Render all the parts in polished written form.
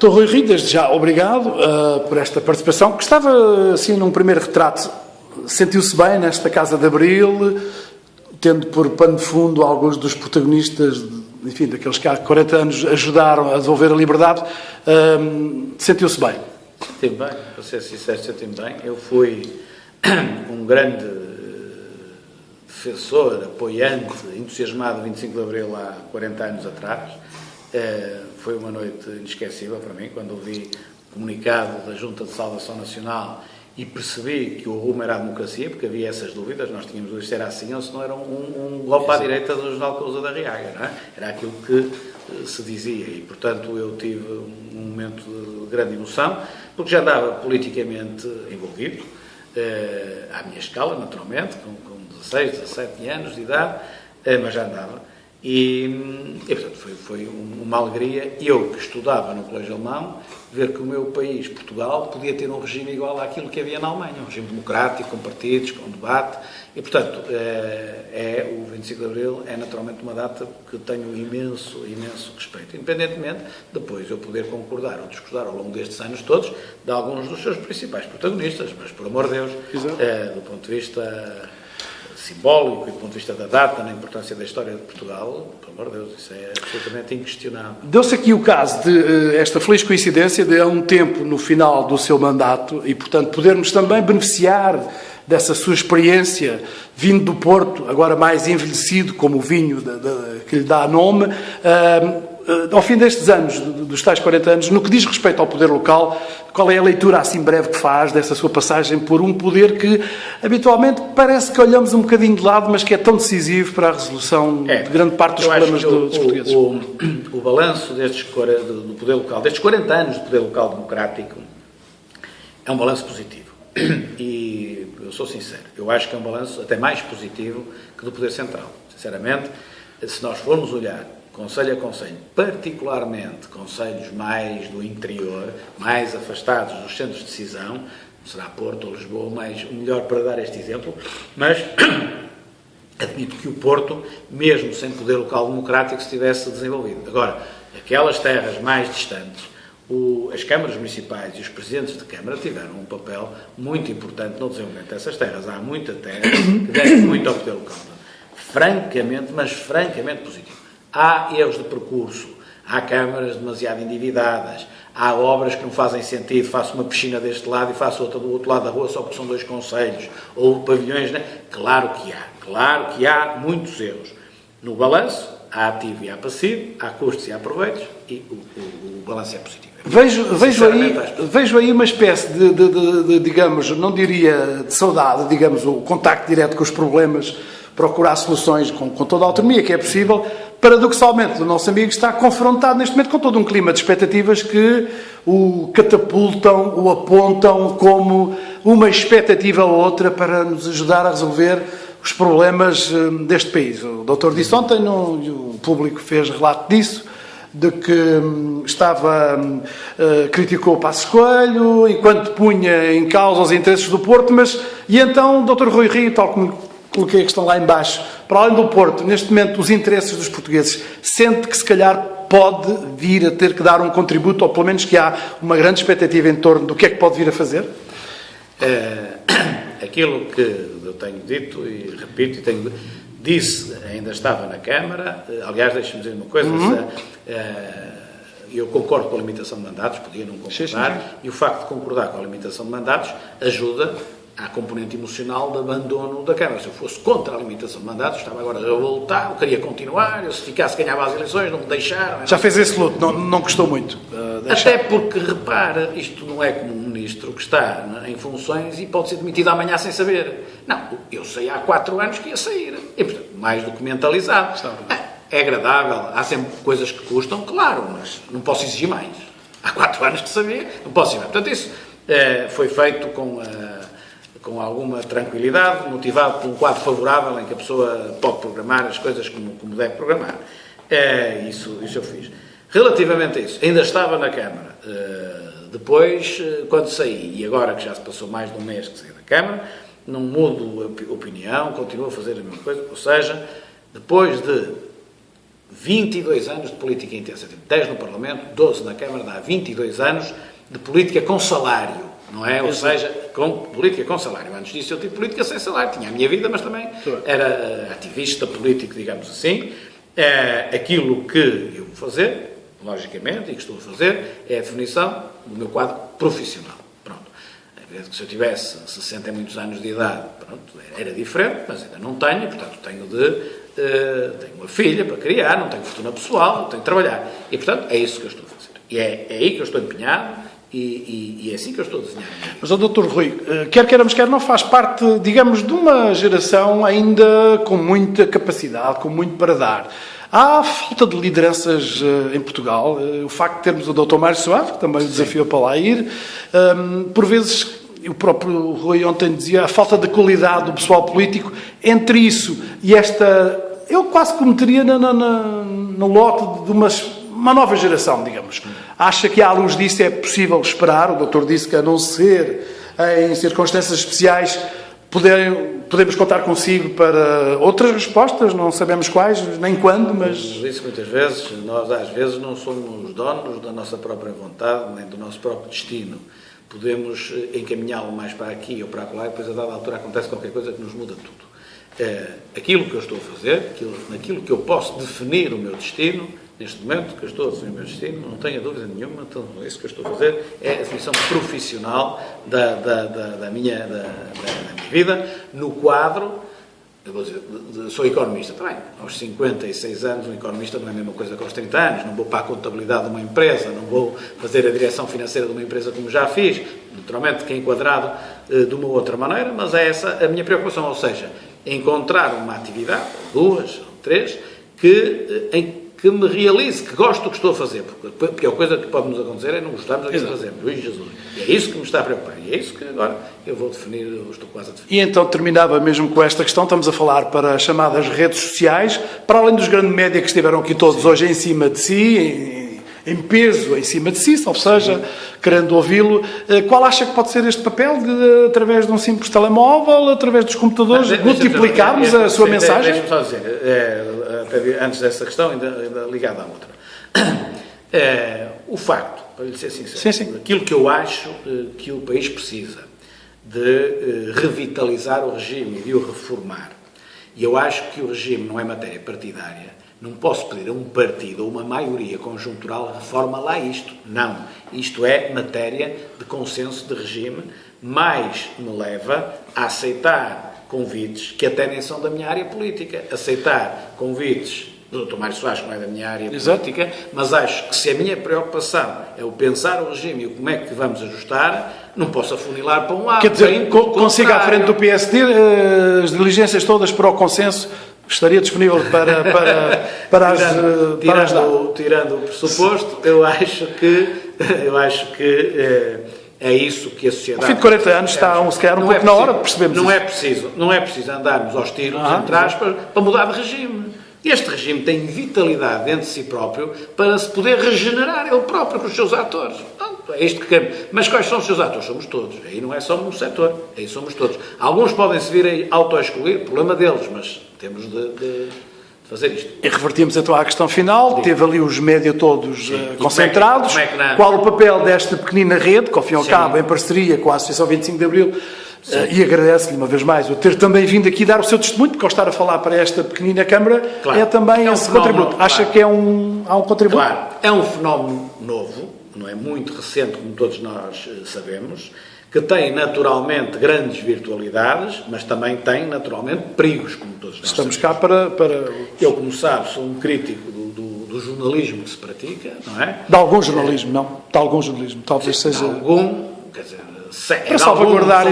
Dr. Rui Rio, desde já, obrigado por esta participação. Gostava, assim, num primeiro retrato, sentiu-se bem nesta Casa de Abril, tendo por pano de fundo alguns dos protagonistas, enfim, daqueles que há 40 anos ajudaram a devolver a liberdade, sentiu-se bem? Senti-me bem, para ser sincero, senti-me bem. Eu fui um grande defensor, apoiante, entusiasmado do 25 de Abril há 40 anos atrás. Foi uma noite inesquecível para mim, quando ouvi o comunicado da Junta de Salvação Nacional e percebi que o rumo era a democracia, porque havia essas dúvidas, nós tínhamos dúvidas se era assim ou se não era um golpe à direita do Jornal Cousa da Riaga, não é? Era aquilo que se dizia e, portanto, eu tive um momento de grande emoção, porque já andava politicamente envolvido, à minha escala, naturalmente, com 16, 17 anos de idade, mas já andava. E portanto, foi uma alegria, eu que estudava no Colégio Alemão, ver que o meu país, Portugal, podia ter um regime igual àquilo que havia na Alemanha, um regime democrático, com partidos, com debate, e portanto, o 25 de Abril é naturalmente uma data que tenho imenso respeito, independentemente depois eu poder concordar ou discordar ao longo destes anos todos de alguns dos seus principais protagonistas, mas por amor de Deus, do ponto de vista simbólico e do ponto de vista da data, na importância da história de Portugal, pelo amor de Deus, isso é absolutamente inquestionável. Deu-se aqui o caso de esta feliz coincidência de há um tempo no final do seu mandato e, portanto, podermos também beneficiar dessa sua experiência vindo do Porto, agora mais envelhecido, como o vinho que lhe dá nome, ao fim destes anos, dos tais 40 anos, no que diz respeito ao poder local, qual é a leitura assim breve que faz dessa sua passagem por um poder que habitualmente parece que olhamos um bocadinho de lado, mas que é tão decisivo para a resolução de grande parte dos problemas dos portugueses? O balanço do poder local, destes 40 anos de poder local democrático, é um balanço positivo. E eu sou sincero, eu acho que é um balanço até mais positivo que do poder central. Sinceramente, se nós formos olhar concelho a concelho, particularmente concelhos mais do interior, mais afastados dos centros de decisão, será Porto ou Lisboa, o melhor para dar este exemplo, mas admito que o Porto, mesmo sem poder local democrático, se tivesse desenvolvido. Agora, aquelas terras mais distantes, as câmaras municipais e os presidentes de câmara tiveram um papel muito importante no desenvolvimento dessas terras. Há muita terra que deve muito ao poder local. Francamente, mas francamente positivo. Há erros de percurso, há câmaras demasiado endividadas, há obras que não fazem sentido, faço uma piscina deste lado e faço outra do outro lado da rua só porque são dois concelhos, ou pavilhões, né? Claro que há muitos erros. No balanço, há ativo e há passivo, há custos e há proveitos, e o balanço é positivo. Vejo aí uma espécie de, digamos, não diria de saudade, digamos, o contacto direto com os problemas, procurar soluções com toda a autonomia que é possível. Paradoxalmente, o nosso amigo está confrontado neste momento com todo um clima de expectativas que o catapultam, o apontam como uma expectativa ou outra para nos ajudar a resolver os problemas deste país. O doutor disse ontem, e o público fez relato disso, de que criticou o Passos Coelho, enquanto punha em causa os interesses do Porto, e então o Dr. Rui Rio, tal como coloquei a questão lá em baixo, para além do Porto, neste momento, os interesses dos portugueses, sente que se calhar pode vir a ter que dar um contributo, ou pelo menos que há uma grande expectativa em torno do que é que pode vir a fazer? Aquilo que eu tenho dito, e repito, disse, ainda estava na Câmara, aliás, deixe-me dizer uma coisa, eu concordo com a limitação de mandatos, podia não concordar, e o facto de concordar com a limitação de mandatos ajuda à componente emocional de abandono da Câmara. Se eu fosse contra a limitação de mandatos, estava agora revoltado, queria continuar, eu se ficasse ganhava as eleições, não me deixaram. Já fez esse luto, não custou muito. Até porque, repara, isto não é como um ministro que está em funções e pode ser demitido amanhã sem saber. Não, eu sei há 4 anos que ia sair. E, portanto, mais documentalizado. É agradável, há sempre coisas que custam, claro, mas não posso exigir mais. Há 4 anos que sabia, não posso exigir mais. Portanto, isso foi feito com alguma tranquilidade, motivado por um quadro favorável em que a pessoa pode programar as coisas como deve programar. Isso eu fiz. Relativamente a isso, ainda estava na Câmara. Depois, quando saí, e agora que já se passou mais de um mês que saí da Câmara, não mudo a opinião, continuo a fazer a mesma coisa, ou seja, depois de 22 anos de política intensa. 10 no Parlamento, 12 na Câmara, dá 22 anos de política com salário, não é? Ou seja, com política com salário. Antes disso eu tive política sem salário. Tinha a minha vida, mas também era ativista político, digamos assim. Aquilo que eu vou fazer, logicamente, e que estou a fazer, é a definição do meu quadro profissional. Pronto. Se eu tivesse 60 e muitos anos de idade, pronto, era diferente, mas ainda não tenho, portanto tenho uma filha para criar, não tenho fortuna pessoal, tenho de trabalhar. E, portanto, é isso que eu estou a fazer. E é aí que eu estou empenhado e é assim que eu estou a desenhar. Mas, Dr. Rui, quer queiramos, quer não, faz parte, digamos, de uma geração ainda com muita capacidade, com muito para dar. Há falta de lideranças em Portugal. O facto de termos o Dr. Mário Soares, que também o desafiou para lá ir, por vezes, o próprio Rui ontem dizia, a falta de qualidade do pessoal político, entre isso e esta... Eu quase que meteria no lote de uma nova geração, digamos. Acha que à luz disso é possível esperar? O doutor disse que, a não ser em circunstâncias especiais, podemos contar consigo para outras respostas, não sabemos quais, nem quando, mas... Isso muitas vezes, nós às vezes não somos donos da nossa própria vontade, nem do nosso próprio destino. Podemos encaminhá-lo mais para aqui ou para lá e depois a dada altura acontece qualquer coisa que nos muda tudo. Aquilo que eu estou a fazer, naquilo que eu posso definir o meu destino, neste momento que eu estou a definir o meu destino, não tenho dúvida nenhuma, então isso que eu estou a fazer é a definição profissional da minha vida, no quadro, eu vou dizer, sou economista também, aos 56 anos, um economista não é a mesma coisa que aos 30 anos, não vou para a contabilidade de uma empresa, não vou fazer a direção financeira de uma empresa como já fiz, naturalmente que é enquadrado de uma outra maneira, mas é essa a minha preocupação, ou seja, encontrar uma atividade, duas, ou três, que me realize, que gosto do que estou a fazer, porque a coisa que pode nos acontecer é não gostarmos daquilo que fazemos, Luís Jesus. E é isso que me está a preocupar, e é isso que agora eu vou definir, eu estou quase a definir. E então terminava mesmo com esta questão, estamos a falar para as chamadas redes sociais, para além dos grandes média que estiveram aqui todos hoje em cima de si, em peso em cima de si, ou seja, querendo ouvi-lo, qual acha que pode ser este papel de, através de um simples telemóvel, através dos computadores, multiplicarmos a sua mensagem? Deixa-me só dizer, antes dessa questão, ainda ligada à outra. O facto, para lhe ser sincero, aquilo que eu acho que o país precisa de revitalizar o regime e de o reformar, e eu acho que o regime não é matéria partidária. Não posso pedir a um partido ou uma maioria conjuntural reforma lá isto. Não. Isto é matéria de consenso de regime, mas me leva a aceitar convites que até nem são da minha área política. Aceitar convites do Dr. Mário Soares, que não é da minha área política, mas acho que se a minha preocupação é o pensar o regime e o como é que vamos ajustar, não posso afunilar para um lado. Quer dizer, consiga à frente do PSD as diligências todas para o consenso, estaria disponível para as tirando o pressuposto, eu acho que é isso que a sociedade... Ao fim de 40 anos está, se calhar, um pouco na hora de percebermos isso. Não é preciso andarmos aos tiros, entre aspas, para mudar de regime. Este regime tem vitalidade dentro de si próprio para se poder regenerar ele próprio com os seus atores. É isto que queremos. Mas quais são os seus atores? Somos todos. Aí não é só um setor. Aí somos todos. Alguns podem se vir a auto-excluir, problema deles, mas temos de fazer isto. E revertimos então à questão final. Sim. Teve ali os média todos concentrados. Qual o papel desta pequenina rede, que ao fim e ao cabo, em parceria com a Associação 25 de Abril, e agradece-lhe uma vez mais o ter também vindo aqui dar o seu testemunho, porque ao estar a falar para esta pequenina Câmara, é também esse contributo. Acha que há um contributo? Claro, é um fenómeno novo, não é muito recente, como todos nós sabemos, que tem naturalmente grandes virtualidades, mas também tem naturalmente perigos, como todos nós sabemos. Estamos cá para... Eu, como sabe, sou um crítico do jornalismo que se pratica, não é? De algum jornalismo, não? De algum jornalismo, talvez seja... De algum, quer dizer... Para salvaguardar,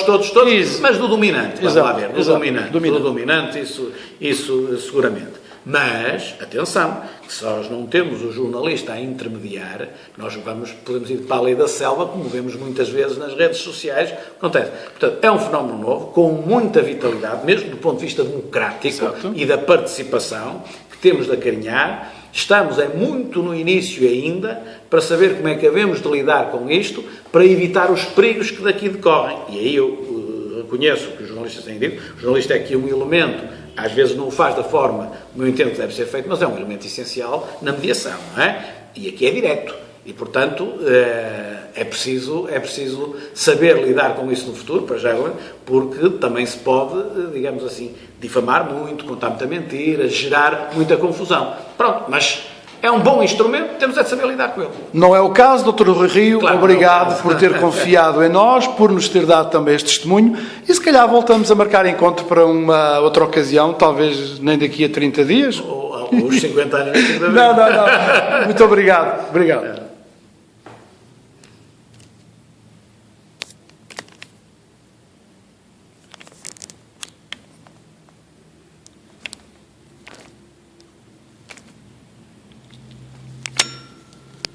todos, mas do dominante, vamos lá ver, do dominante, isso seguramente. Mas, atenção, que se nós não temos o jornalista a intermediar, nós podemos ir para a lei da selva, como vemos muitas vezes nas redes sociais, acontece. Portanto, é um fenómeno novo, com muita vitalidade, mesmo do ponto de vista democrático e da participação, que temos de acarinhar. Estamos muito no início ainda para saber como é que havemos de lidar com isto para evitar os perigos que daqui decorrem. E aí eu reconheço o que os jornalistas têm dito. O jornalista é aqui um elemento às vezes não o faz da forma como eu entendo que deve ser feito, mas é um elemento essencial na mediação, não é? E aqui é direto. E, portanto, é preciso saber lidar com isso no futuro, para já, porque também se pode, digamos assim, difamar muito, contar muita mentira, gerar muita confusão. Pronto, mas é um bom instrumento, temos é de saber lidar com ele. Não é o caso, Dr. Rui Rio, claro, obrigado por ter confiado em nós, por nos ter dado também este testemunho, e se calhar voltamos a marcar encontro para uma outra ocasião, talvez nem daqui a 30 dias. Ou os 50 anos. Não. Muito obrigado. Obrigado.